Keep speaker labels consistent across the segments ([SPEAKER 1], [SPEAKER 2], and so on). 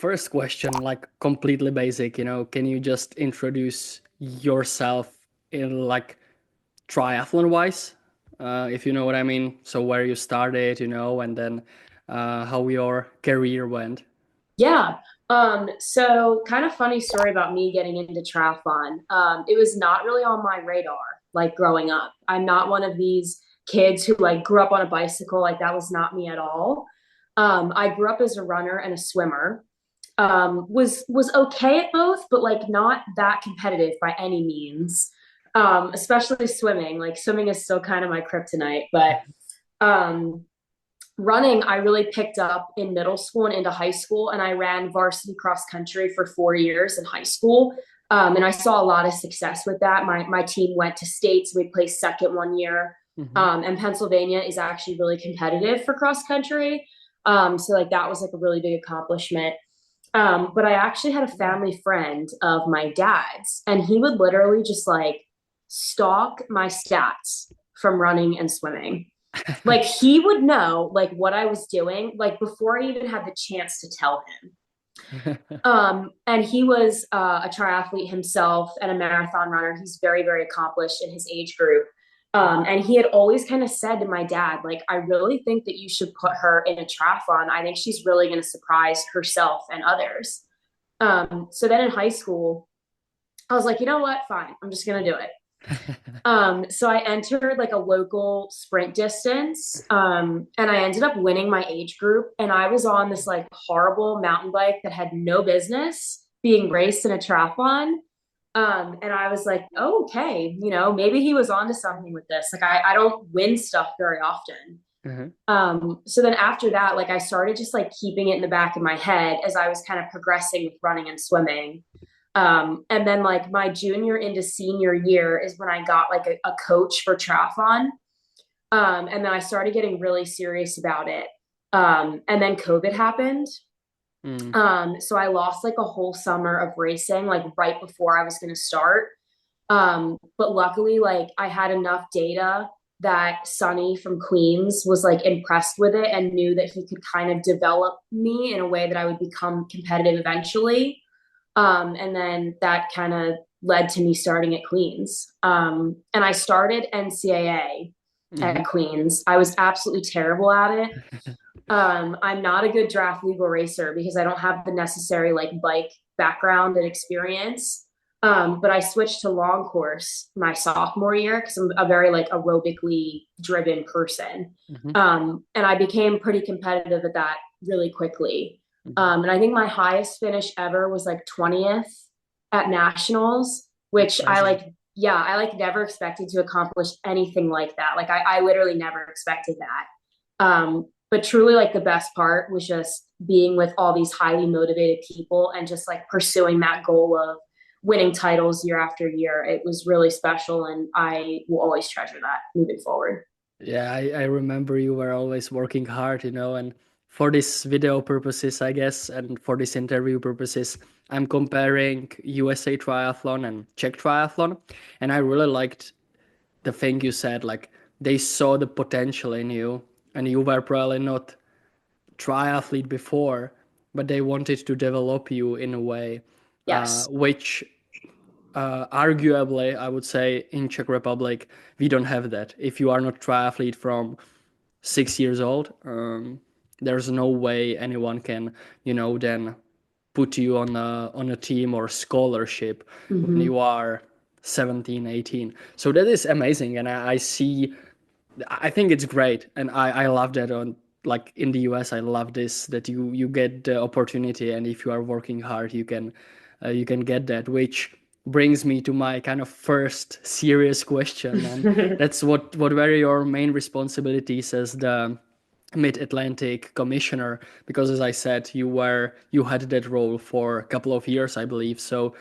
[SPEAKER 1] first question, like completely basic, can you just introduce yourself in like triathlon wise, if you know what I mean? So where you started, and then how your career went.
[SPEAKER 2] Yeah. So kind of funny story about me getting into triathlon. It was not really on my radar, like growing up. I'm not one of these kids who like grew up on a bicycle. Like that was not me at all. I grew up as a runner and a swimmer. Was okay at both, but like not that competitive by any means. Especially swimming. Like swimming is still kind of my kryptonite, but um running I really picked up in middle school and into high school, and I ran varsity cross country for 4 years in high school. And I saw a lot of success with that. My team went to states. We placed second one year.
[SPEAKER 1] Hmm.
[SPEAKER 2] And Pennsylvania is actually really competitive for cross country. So like that was like a really big accomplishment. But I actually had a family friend of my dad's, and he would literally just like stalk my stats from running and swimming. Like he would know like what I was doing like before I even had the chance to tell him. And he was a triathlete himself and a marathon runner. He's very, very accomplished in his age group. And he had always kind of said to my dad, like, I really think that you should put her in a triathlon. I think she's really going to surprise herself and others. So then in high school, I was like, you know what? Fine. I'm just going to do it. So I entered like a local sprint distance, and I ended up winning my age group. And I was on this like horrible mountain bike that had no business being raced in a triathlon. And I was like, oh, okay, maybe he was onto something with this. Like I don't win stuff very often.
[SPEAKER 1] Mhm.
[SPEAKER 2] So then after that, like I started just like keeping it in the back of my head as I was kind of progressing with running and swimming. And then like my junior into senior year is when I got like a coach for triathlon. And then I started getting really serious about it. And then COVID happened.
[SPEAKER 1] Mm.
[SPEAKER 2] So I lost like a whole summer of racing, like right before I was going to start. But luckily, like I had enough data that Sonny from Queens was like impressed with it and knew that he could kind of develop me in a way that I would become competitive eventually. And then that kind of led to me starting at Queens. And I started NCAA
[SPEAKER 1] Hmm.
[SPEAKER 2] at Queens. I was absolutely terrible at it. I'm not a good draft legal racer because I don't have the necessary like bike background and experience. But I switched to long course my sophomore year because I'm a very like aerobically driven person.
[SPEAKER 1] Hmm.
[SPEAKER 2] And I became pretty competitive at that really quickly. And I think my highest finish ever was like 20th at nationals, which I
[SPEAKER 1] Impressive.
[SPEAKER 2] like, yeah, I like never expected to accomplish anything like that. Like I literally never expected that. But truly like the best part was just being with all these highly motivated people and just like pursuing that goal of winning titles year after year. It was really special, and I will always treasure that moving forward.
[SPEAKER 1] Yeah, I remember you were always working hard, and for this video purposes, I guess, and for this interview purposes, I'm comparing USA Triathlon and Czech Triathlon, and I really liked the thing you said, like they saw the potential in you, and you were probably not triathlete before, but they wanted to develop you in a way,
[SPEAKER 2] Yes.
[SPEAKER 1] which arguably, I would say in Czech Republic, we don't have that. If you are not triathlete from 6 years old, there's no way anyone can, then put you on a team or scholarship when
[SPEAKER 2] Mm-hmm.
[SPEAKER 1] you are 17, 18. So that is amazing, and I see. I think it's great, and I love that on like in the US. I love this that you get the opportunity, and if you are working hard, you can get that, which brings me to my kind of first serious question, and that's what were your main responsibilities as the Mid-Atlantic Commissioner? Because as I said, you had that role for a couple of years, I believe. So,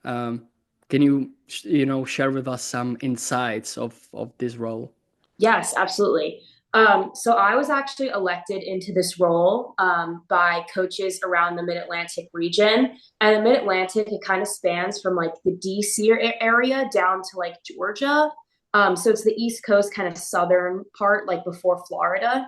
[SPEAKER 1] um, can you share with us some insights of this role?
[SPEAKER 2] Yes, absolutely. So I was actually elected into this role by coaches around the Mid Atlantic region. And the Mid Atlantic, it kind of spans from like the DC area down to like Georgia. So it's the East Coast, kind of southern part, like before Florida.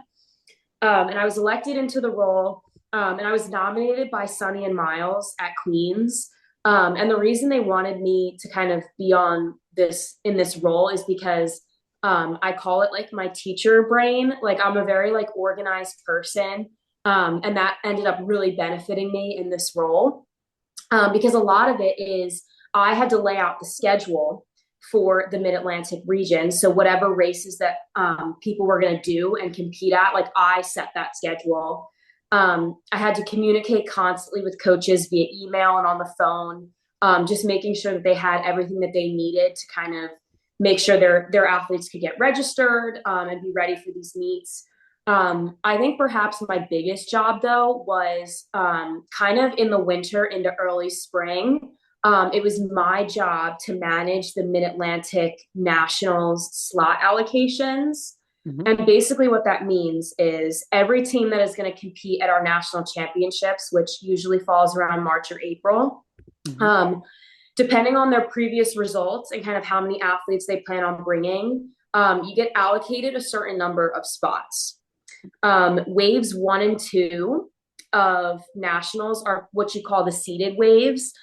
[SPEAKER 2] And I was elected into the role. And I was nominated by Sonny and Miles at Queens. And the reason they wanted me to kind of be on this in this role is because I call it like my teacher brain. Like I'm a very like organized person. And that ended up really benefiting me in this role because a lot of it is I had to lay out the schedule for the Mid-Atlantic region. So whatever races that people were going to do and compete at, like I set that schedule. I had to communicate constantly with coaches via email and on the phone, just making sure that they had everything that they needed to kind of make sure their athletes could get registered and be ready for these meets. I think perhaps my biggest job though was kind of in the winter into early spring. It was my job to manage the Mid-Atlantic Nationals slot allocations.
[SPEAKER 1] Mm-hmm.
[SPEAKER 2] And basically what that means is every team that is going to compete at our national championships, which usually falls around March or April,
[SPEAKER 1] Mm-hmm.
[SPEAKER 2] depending on their previous results and kind of how many athletes they plan on bringing, you get allocated a certain number of spots. Waves 1 and 2 of nationals are what you call the seeded waves.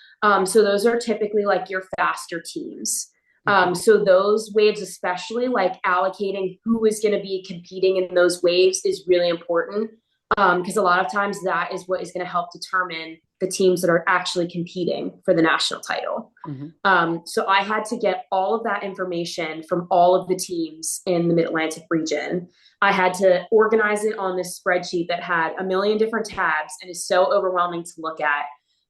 [SPEAKER 2] So those are typically like your faster teams.
[SPEAKER 1] Mm-hmm.
[SPEAKER 2] So those waves, especially like allocating who is going to be competing in those waves is really important because a lot of times that is what is going to help determine the teams that are actually competing for the national title.
[SPEAKER 1] Mm-hmm.
[SPEAKER 2] So I had to get all of that information from all of the teams in the Mid-Atlantic region. I had to organize it on this spreadsheet that had a million different tabs and is so overwhelming to look at.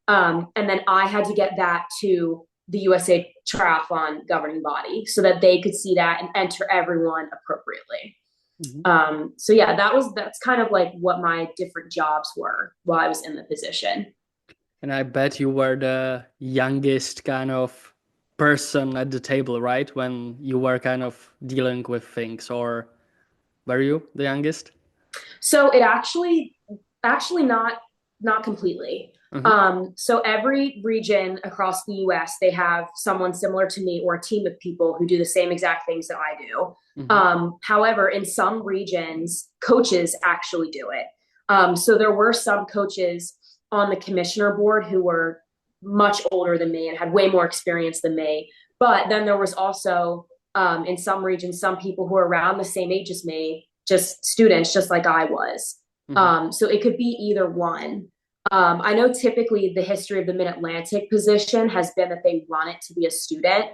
[SPEAKER 2] And then I had to get that to the USA Triathlon governing body so that they could see that and enter everyone appropriately.
[SPEAKER 1] Mm-hmm.
[SPEAKER 2] So yeah, that's kind of like what my different jobs were while I was in the position.
[SPEAKER 1] And I bet you were the youngest kind of person at the table, right? When you were kind of dealing with things, or were you the youngest?
[SPEAKER 2] So it actually not completely.
[SPEAKER 1] Mm-hmm.
[SPEAKER 2] So every region across the US, they have someone similar to me or a team of people who do the same exact things that I do.
[SPEAKER 1] Mm-hmm.
[SPEAKER 2] However, in some regions, coaches actually do it. So there were some coaches on the commissioner board who were much older than me and had way more experience than me. But then there was also in some regions, some people who are around the same age as me, just students, just like I was.
[SPEAKER 1] Mm-hmm.
[SPEAKER 2] So it could be either one. I know typically the history of the Mid-Atlantic position has been that they want it to be a student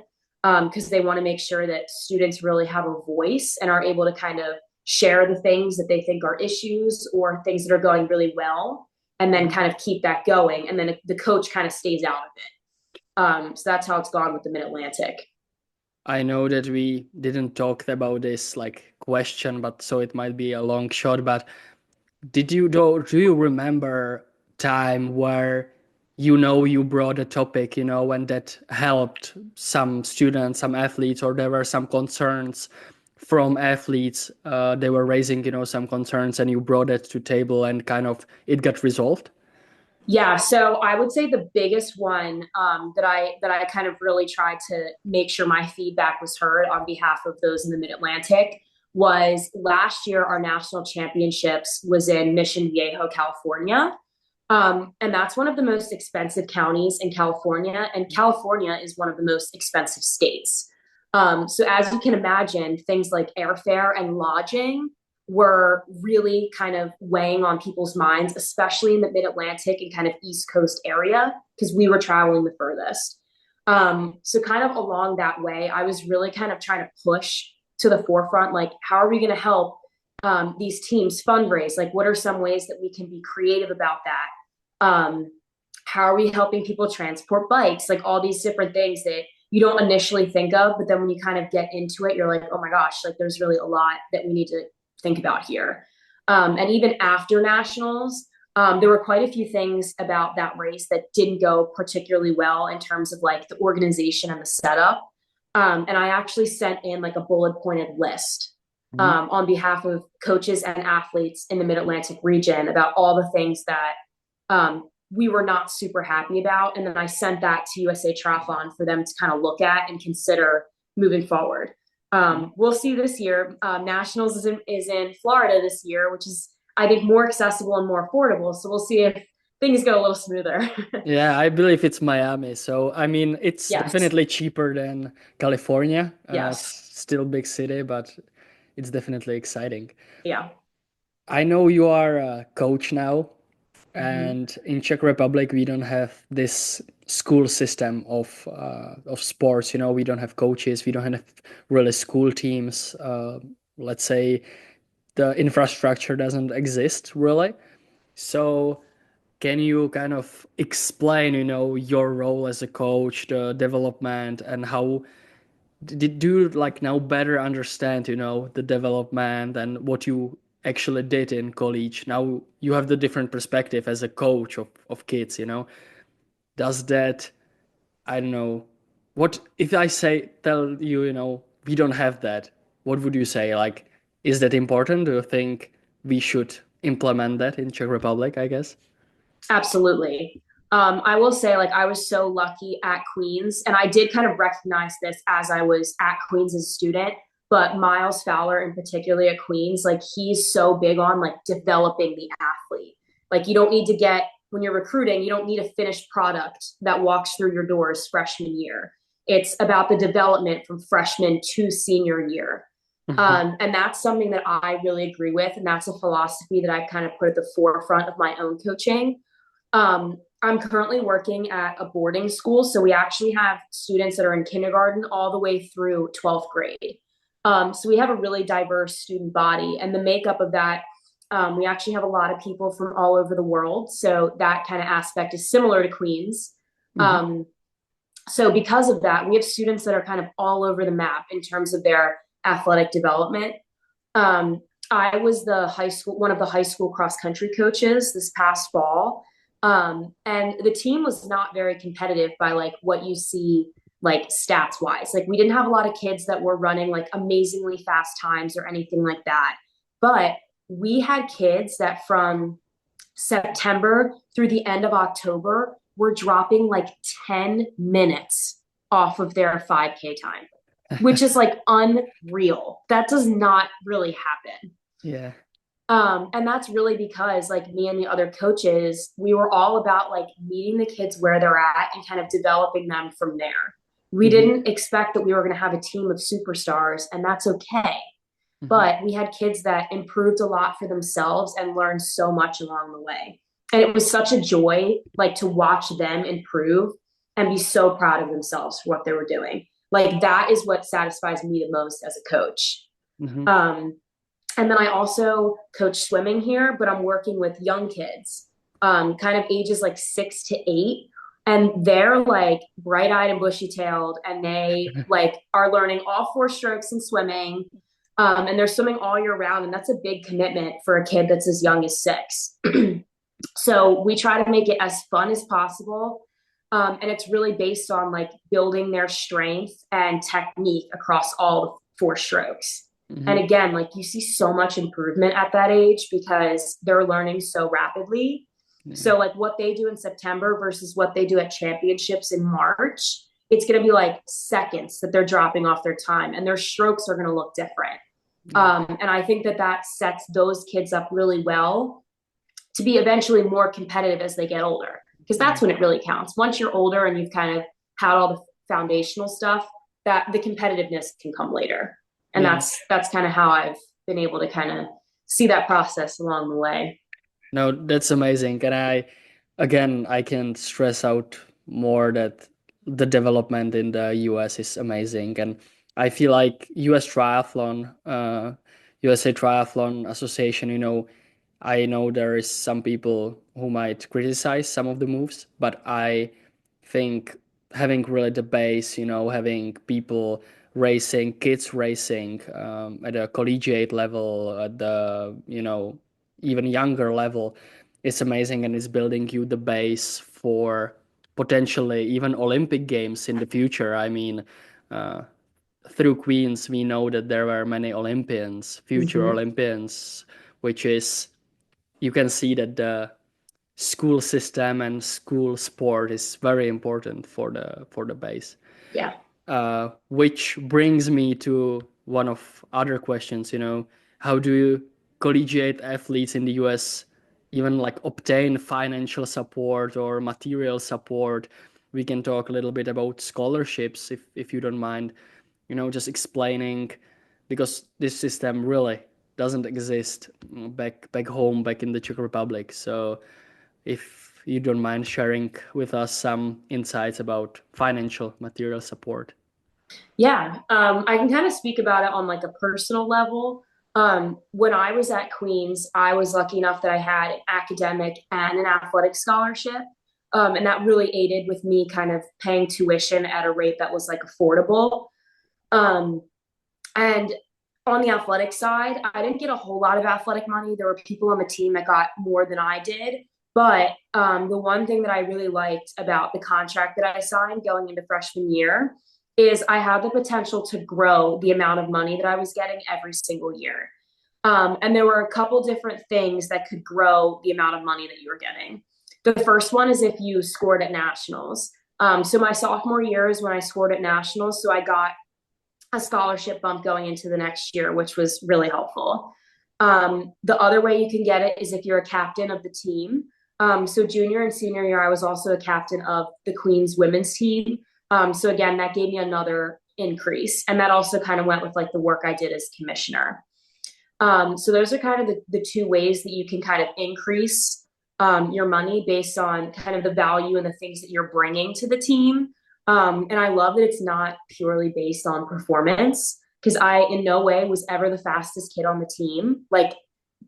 [SPEAKER 2] because they want to make sure that students really have a voice and are able to kind of share the things that they think are issues or things that are going really well, and then kind of keep that going. And then the coach kind of stays out of it. So that's how it's gone with the Mid-Atlantic.
[SPEAKER 1] I know that we didn't talk about this like question, but so it might be a long shot. But do you remember time where you brought a topic, and that helped some students, some athletes, or there were some concerns from athletes, they were raising, some concerns, and you brought it to table and kind of it got resolved?
[SPEAKER 2] Yeah, so I would say the biggest one that I kind of really tried to make sure my feedback was heard on behalf of those in the Mid-Atlantic was last year our national championships was in Mission Viejo, California. And that's one of the most expensive counties in California, and California is one of the most expensive states. So as you can imagine, things like airfare and lodging were really kind of weighing on people's minds, especially in the Mid-Atlantic and kind of East Coast area, because we were traveling the furthest. So kind of along that way, I was really kind of trying to push to the forefront, like, how are we going to help these teams fundraise? Like, what are some ways that we can be creative about that? How are we helping people transport bikes? Like all these different things that you don't initially think of, but then when you kind of get into it, you're like, oh my gosh, like there's really a lot that we need to think about here. And even after nationals, there were quite a few things about that race that didn't go particularly well in terms of like the organization and the setup. And I actually sent in like a bullet pointed list
[SPEAKER 1] Mm-hmm.
[SPEAKER 2] on behalf of coaches and athletes in the Mid-Atlantic region about all the things that we were not super happy about. And then I sent that to USA Triathlon for them to kind of look at and consider moving forward. We'll see this year. Nationals is in Florida this year, which is I think, more accessible and more affordable. So we'll see if things go a little smoother.
[SPEAKER 1] Yeah, I believe it's Miami. So, I mean, it's
[SPEAKER 2] Yes.
[SPEAKER 1] definitely cheaper than California.
[SPEAKER 2] Yes.
[SPEAKER 1] Still big city, but it's definitely exciting.
[SPEAKER 2] Yeah.
[SPEAKER 1] I know you are a coach now,
[SPEAKER 2] Hmm.
[SPEAKER 1] and in Czech Republic we don't have this school system of sports. You know, we don't have coaches, we don't have really school teams. Let's say the infrastructure doesn't exist really. So can you kind of explain, you know, your role as a coach, the development, and how did you like now better understand, you know, the development and what you actually did in college? Now you have the different perspective as a coach of kids, you know. Does that, I don't know, what if I say tell you, you know, we don't have that, what would you say? Like, is that important? Do you think we should implement that in Czech Republic, I guess?
[SPEAKER 2] Absolutely. I will say, like, I was so lucky at Queens, and I did kind of recognize this as I was at Queens as a student. But Miles Fowler, in particular at Queens, like, he's so big on like developing the athlete. Like, you don't need to get when you're recruiting, you don't need a finished product that walks through your doors freshman year. It's about the development from freshman to senior year.
[SPEAKER 1] Hmm.
[SPEAKER 2] And that's something that I really agree with. And that's a philosophy that I've kind of put at the forefront of my own coaching. I'm currently working at a boarding school. So we actually have students that are in kindergarten all the way through 12th grade. So we have a really diverse student body. And the makeup of that, we actually have a lot of people from all over the world. So that kind of aspect is similar to Queens.
[SPEAKER 1] Hmm.
[SPEAKER 2] Um, so because of that, we have students that are kind of all over the map in terms of their athletic development. Um, I was one of the high school cross country coaches this past fall. And the team was not very competitive by like what you see like stats wise. Like we didn't have a lot of kids that were running like amazingly fast times or anything like that. But we had kids that from September through the end of October were dropping like 10 minutes off of their 5K time, which is like unreal. That does not really happen.
[SPEAKER 1] Yeah.
[SPEAKER 2] And that's really because like me and the other coaches, we were all about like meeting the kids where they're at and kind of developing them from there. We
[SPEAKER 1] Hmm.
[SPEAKER 2] didn't expect that we were going to have a team of superstars, and that's okay.
[SPEAKER 1] Hmm.
[SPEAKER 2] But we had kids that improved a lot for themselves and learned so much along the way. And it was such a joy, like to watch them improve and be so proud of themselves for what they were doing. Like that is what satisfies me the most as a coach.
[SPEAKER 1] Hmm.
[SPEAKER 2] Um, and then I also coach swimming here, but I'm working with young kids, kind of ages like 6 to 8. And they're like bright eyed and bushy tailed, and they like are learning all 4 strokes in swimming. And they're swimming all year round. And that's a big commitment for a kid that's as young as 6. So we try to make it as fun as possible. And it's really based on like building their strength and technique across all 4 strokes. And
[SPEAKER 1] Hmm.
[SPEAKER 2] again, like you see so much improvement at that age because they're learning so rapidly.
[SPEAKER 1] Yeah.
[SPEAKER 2] So, like what they do in September versus what they do at championships in March, it's going to be like seconds that they're dropping off their time, and their strokes are going to look different.
[SPEAKER 1] Yeah.
[SPEAKER 2] And I think that that sets those kids up really well to be eventually more competitive as they get older, because
[SPEAKER 1] Yeah.
[SPEAKER 2] that's when it really counts. Once you're older and you've kind of had all the foundational stuff, that the competitiveness can come later. And
[SPEAKER 1] Yeah.
[SPEAKER 2] that's kind of how I've been able to kind of see that process along the way.
[SPEAKER 1] No, that's amazing. And again, I can stress out more that the development in the US is amazing. And I feel like USA Triathlon Association, you know, I know there is some people who might criticize some of the moves, but I think having really the base, you know, having people racing, kids racing at a collegiate level, at the, you know, even younger level, it's amazing and it's building you the base for potentially even Olympic Games in the future. I mean, uh, through Queens, we know that there were many Olympians, future
[SPEAKER 2] Mm-hmm.
[SPEAKER 1] Olympians, which is you can see that the school system and school sport is very important for the base.
[SPEAKER 2] Yeah.
[SPEAKER 1] Which brings me to one of other questions. You know, how do you collegiate athletes in the US even like obtain financial support or material support. We can talk a little bit about scholarships if you don't mind, just explaining, because this system really doesn't exist back home, back in the Czech Republic. So if you don't mind sharing with us some insights about financial material support.
[SPEAKER 2] Yeah, I can kind of speak about it on like a personal level. When I was at Queens, I was lucky enough that I had an academic and an athletic scholarship. And that really aided with me kind of paying tuition at a rate that was like affordable. Um, and on the athletic side, I didn't get a whole lot of athletic money. There were people on the team that got more than I did. But the one thing that I really liked about the contract that I signed going into freshman year is I had the potential to grow the amount of money that I was getting every single year. And there were a couple different things that could grow the amount of money that you were getting. The first one is if you scored at nationals. So my sophomore year is when I scored at nationals. So I got a scholarship bump going into the next year, which was really helpful. The other way you can get it is if you're a captain of the team. So junior and senior year, I was also a captain of the Queens women's team. So again, that gave me another increase. And that also kind of went with like the work I did as commissioner. So those are kind of the two ways that you can kind of increase your money based on kind of the value and the things that you're bringing to the team. And I love that it's not purely based on performance, because I in no way was ever the fastest kid on the team. Like,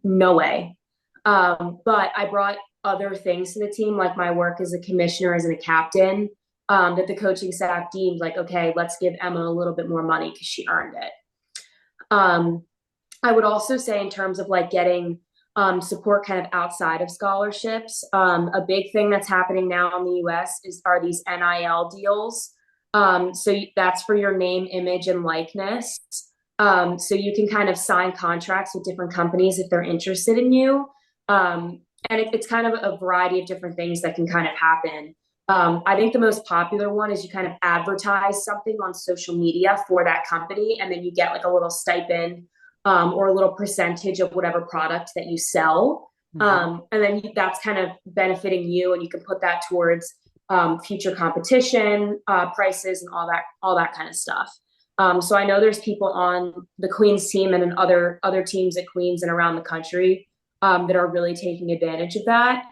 [SPEAKER 2] no way. But I brought other things to the team, like my work as a commissioner, as a captain, that the coaching staff deemed like, okay, let's give Emma a little bit more money because she earned it. I would also say in terms of like getting support kind of outside of scholarships, a big thing that's happening now in the US are these NIL deals. So that's for your name, image, and likeness. So you can kind of sign contracts with different companies if they're interested in you. And it's kind of a variety of different things that can kind of happen. I think the most popular one is you kind of advertise something on social media for that company, and then you get like a little stipend or a little percentage of whatever product that you sell. And then that's kind of benefiting you, and you can put that towards future competition prices and all that kind of stuff. So I know there's people on the Queens team and in other teams at Queens and around the country that are really taking advantage of that.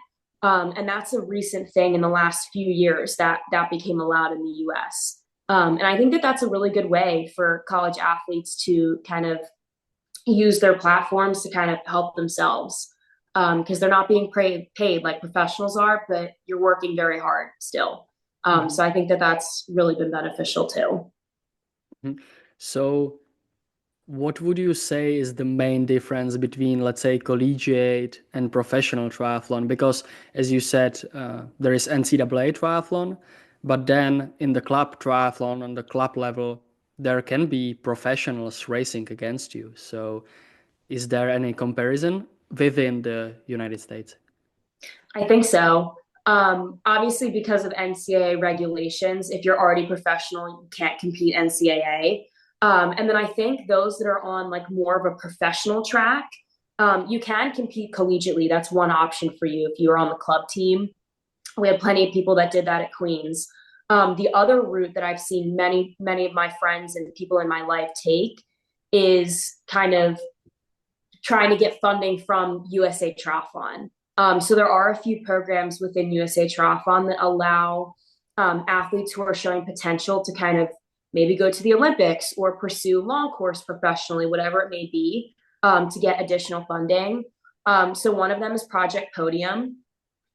[SPEAKER 2] And that's a recent thing in the last few years that became allowed in the US. And I think that that's a really good way for college athletes to kind of use their platforms to kind of help themselves, because they're not being paid like professionals are, but you're working very hard still. So I think that that's really been beneficial too.
[SPEAKER 1] So what would you say is the main difference between, let's say, collegiate and professional triathlon? Because as you said, there is NCAA triathlon, but then in the club triathlon, on the club level, there can be professionals racing against you. So is there any comparison within the United States?
[SPEAKER 2] I think so. Obviously, because of NCAA regulations, if you're already professional, you can't compete NCAA. And then I think those that are on like more of a professional track, you can compete collegiately. That's one option for you if you are on the club team. We had plenty of people that did that at Queens. The other route that I've seen many of my friends and people in my life take is kind of trying to get funding from USA Triathlon. So there are a few programs within USA Triathlon that allow athletes who are showing potential to kind of maybe go to the Olympics or pursue long course professionally, whatever it may be, to get additional funding. So one of them is Project Podium,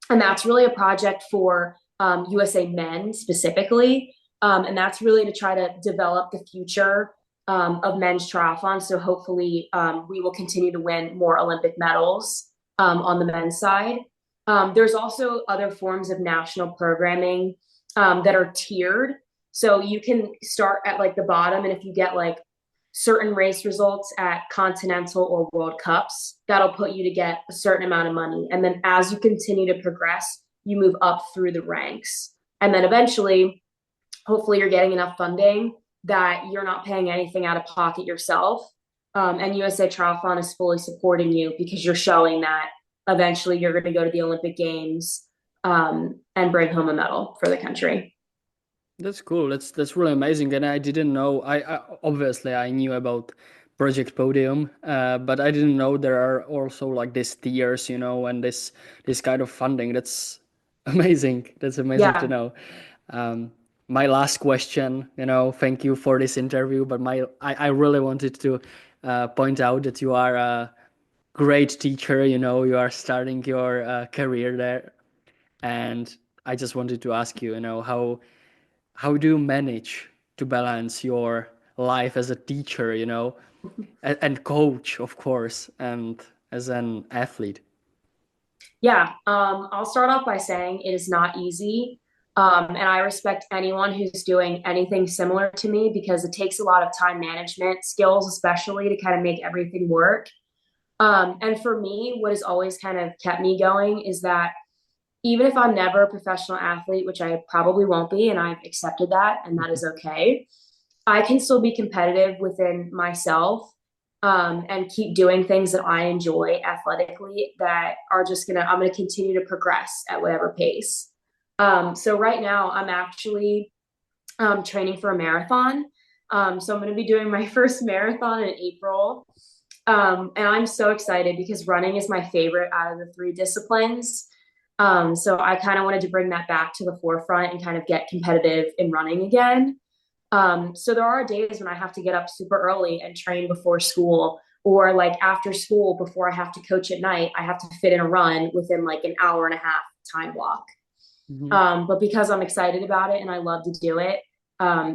[SPEAKER 2] and that's really a project for USA Men specifically. And that's really to try to develop the future of men's triathlon. So hopefully we will continue to win more Olympic medals on the men's side. There's also other forms of national programming that are tiered. So you can start at like the bottom, and if you get like certain race results at continental or world cups, that'll put you to get a certain amount of money. And then as you continue to progress, you move up through the ranks. And then eventually, hopefully you're getting enough funding that you're not paying anything out of pocket yourself. And USA Triathlon is fully supporting you because you're showing that eventually you're going to go to the Olympic Games and bring home a medal for the country.
[SPEAKER 1] That's cool. That's really amazing. And I didn't know. I obviously I knew about Project Podium, but I didn't know there are also like these tiers, and this kind of funding. That's amazing. That's amazing to
[SPEAKER 2] Yeah.
[SPEAKER 1] know. Um, my last question, thank you for this interview, but I really wanted to point out that you are a great teacher. You are starting your career there, and I just wanted to ask you, how do you manage to balance your life as a teacher, and coach, of course, and as an athlete?
[SPEAKER 2] Yeah. I'll start off by saying it is not easy. And I respect anyone who's doing anything similar to me because it takes a lot of time management skills, especially to kind of make everything work. And for me, what has always kind of kept me going is that even if I'm never a professional athlete, which I probably won't be, and I've accepted that, and that is okay, I can still be competitive within myself and keep doing things that I enjoy athletically that are just I'm gonna continue to progress at whatever pace. So right now, I'm actually training for a marathon. So I'm going to be doing my first marathon in April. And I'm so excited because running is my favorite out of the three disciplines. So I kind of wanted to bring that back to the forefront and kind of get competitive in running again. So there are days when I have to get up super early and train before school, or like after school before I have to coach at night, I have to fit in a run within like an hour and a half time block.
[SPEAKER 1] Mhm.
[SPEAKER 2] But because I'm excited about it and I love to do it,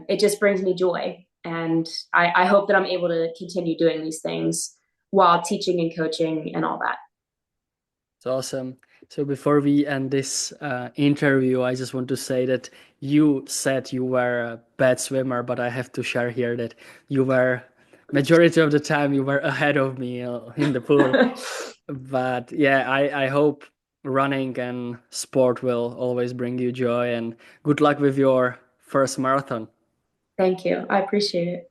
[SPEAKER 2] it just brings me joy. And I hope that I'm able to continue doing these things while teaching and coaching and all that.
[SPEAKER 1] It's awesome. So before we end this interview, I just want to say that you said you were a bad swimmer, but I have to share here that you were majority of the time you were ahead of me in the pool. But yeah, I hope running and sport will always bring you joy, and good luck with your first marathon.
[SPEAKER 2] Thank you. I appreciate it.